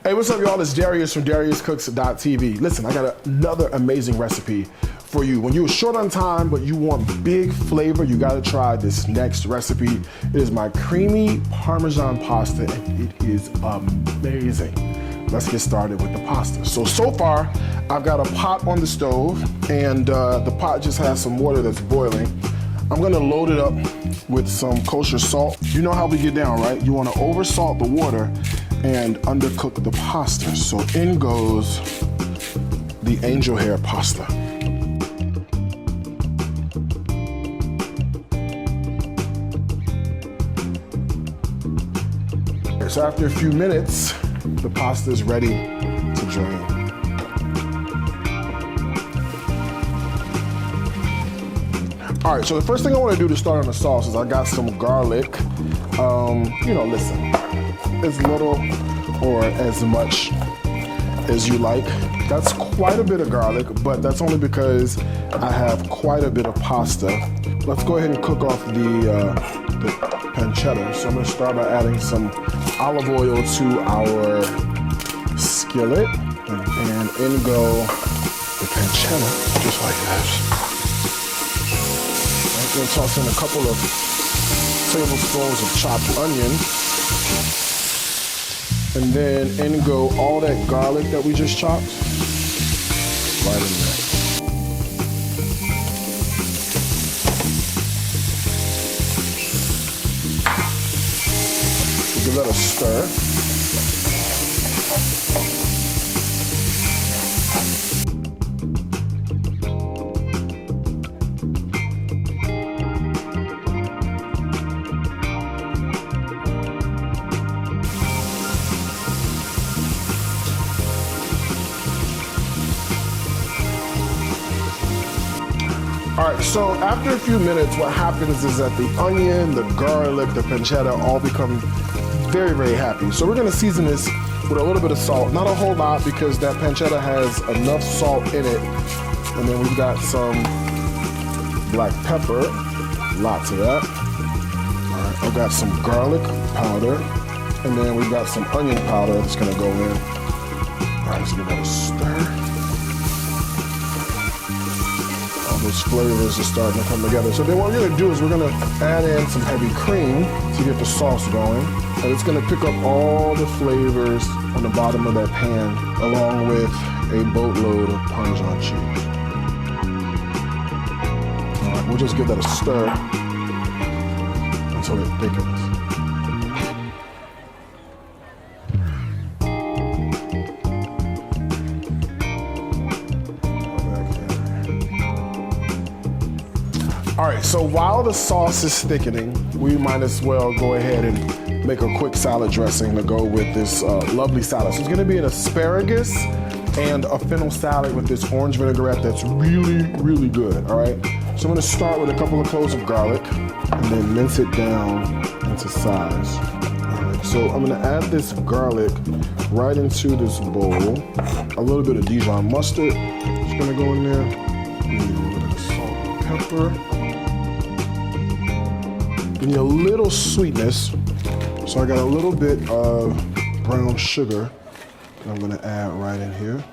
Hey, what's up, y'all? It's Darius from DariusCooks.tv. Listen, I got another amazing recipe for you. When you're short on time, but you want big flavor, you gotta try this next recipe. It is my creamy Parmesan pasta, and it is amazing. Let's get started with the pasta. So far, I've got a pot on the stove, and the pot just has some water that's boiling. I'm gonna load it up with some kosher salt. You know how we get down, right? You wanna over salt the water and undercook the pasta. So in goes the angel hair pasta. So after a few minutes, the pasta is ready to drain. All right, so the first thing I want to do to start on the sauce is I got some garlic. Listen, as little or as much as you like. That's quite a bit of garlic, but that's only because I have quite a bit of pasta. Let's go ahead and cook off the pancetta. So I'm gonna start by adding some olive oil to our skillet, and in go the pancetta, just like that. I'm gonna toss in a couple of tablespoons of chopped onion. And then in go all that garlic that we just chopped, right in there. Give that a stir. All right, so after a few minutes, what happens is that the onion, the garlic, the pancetta all become very, very happy. So we're gonna season this with a little bit of salt, not a whole lot because that pancetta has enough salt in it. And then we've got some black pepper, lots of that. All right, I've got some garlic powder, and then we've got some onion powder that's gonna go in. All right, let's give that a stir. Those flavors are starting to come together. So then what we're gonna do is we're gonna add in some heavy cream to get the sauce going. And it's gonna pick up all the flavors on the bottom of that pan, along with a boatload of Parmesan cheese. All right, we'll just give that a stir until it thickens. All right, so while the sauce is thickening, we might as well go ahead and make a quick salad dressing to go with this lovely salad. So it's gonna be an asparagus and a fennel salad with this orange vinaigrette that's really, really good, all right? So I'm gonna start with a couple of cloves of garlic and then mince it down into size. All right, so I'm gonna add this garlic right into this bowl. A little bit of Dijon mustard is gonna go in there. Maybe a little bit of salt and pepper. We need a little sweetness, so I got a little bit of brown sugar that I'm gonna add right in here.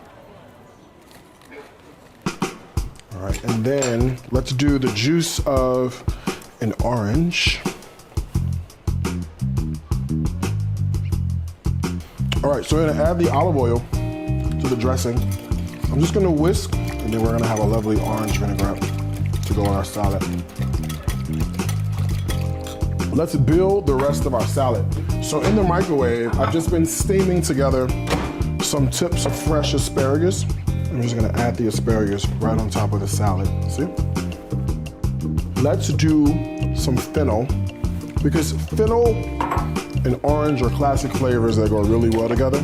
All right, and then let's do the juice of an orange. All right, so we're gonna add the olive oil to the dressing. I'm just gonna whisk, and then we're gonna have a lovely orange vinaigrette to go on our salad. Let's build the rest of our salad. So in the microwave, I've just been steaming together some tips of fresh asparagus. I'm just gonna add the asparagus right on top of the salad, see? Let's do some fennel, because fennel and orange are classic flavors that go really well together.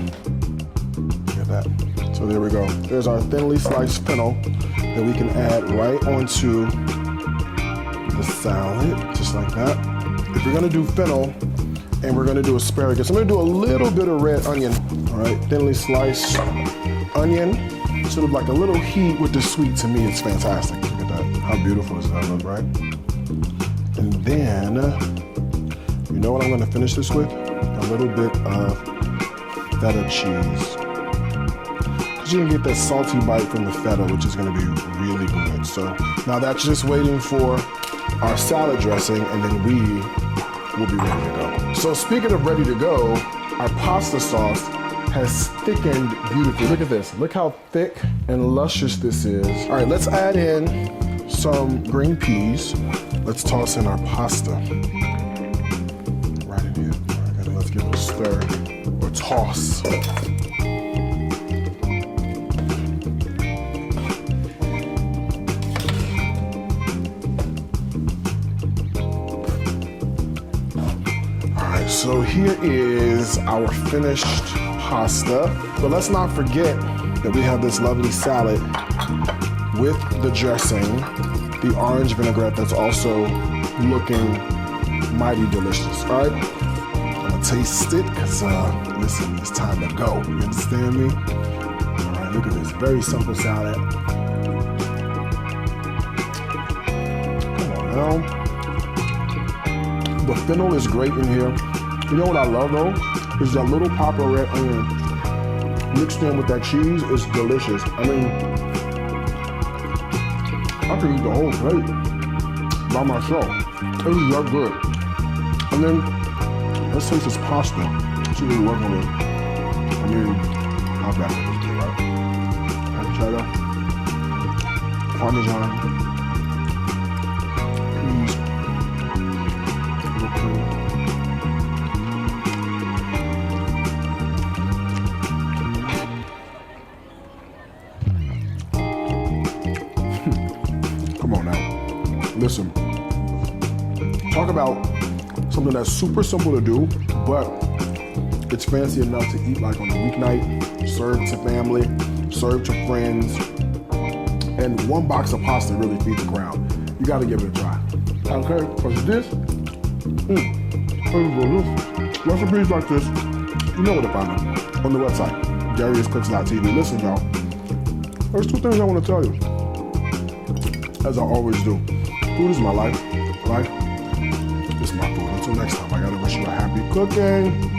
Look at that. So there we go. There's our thinly sliced fennel that we can add right onto the salad, just like that. If you're gonna do fennel and we're gonna do asparagus, I'm gonna do a little bit of red onion, all right? Thinly sliced onion, sort of like a little heat with the sweet. To me, it's fantastic. Look at that, how beautiful does that look, right? And then, you know what I'm gonna finish this with? A little bit of feta cheese. Because you can get that salty bite from the feta, which is gonna be really good. So now that's just waiting for our salad dressing, and then we will be ready to go. So speaking of ready to go, our pasta sauce has thickened beautifully. Look at this. Look how thick and luscious this is. All right, let's add in some green peas. Let's toss in our pasta. Right in here. All right, and let's give it a stir or toss. All right, so here is our finished pasta. But let's not forget that we have this lovely salad with the dressing, the orange vinaigrette that's also looking mighty delicious. All right, I'm gonna taste it because listen, it's time to go. You understand me? All right, look at this, very simple salad. Come on now. The fennel is great in here. You know what I love though? Is that little pop of red onion mixed in with that cheese is delicious. I mean, I could eat the whole plate by myself. It is that good. And then, let's taste this pasta. See what we're working with. I mean, how bad it is, right? Cheddar, Parmesan, cheese, little cream. Come on now. Listen, talk about something that's super simple to do, but it's fancy enough to eat like on a weeknight, serve to family, serve to friends, and one box of pasta really feeds the crowd. You gotta give it a try. Okay, because this, recipes like this, you know where to find them, on the website, DariusCooks.tv. Listen, y'all, there's two things I want to tell you, as I always do. Food is my life, right? It's my food. Until next time, I gotta wish you a happy cooking.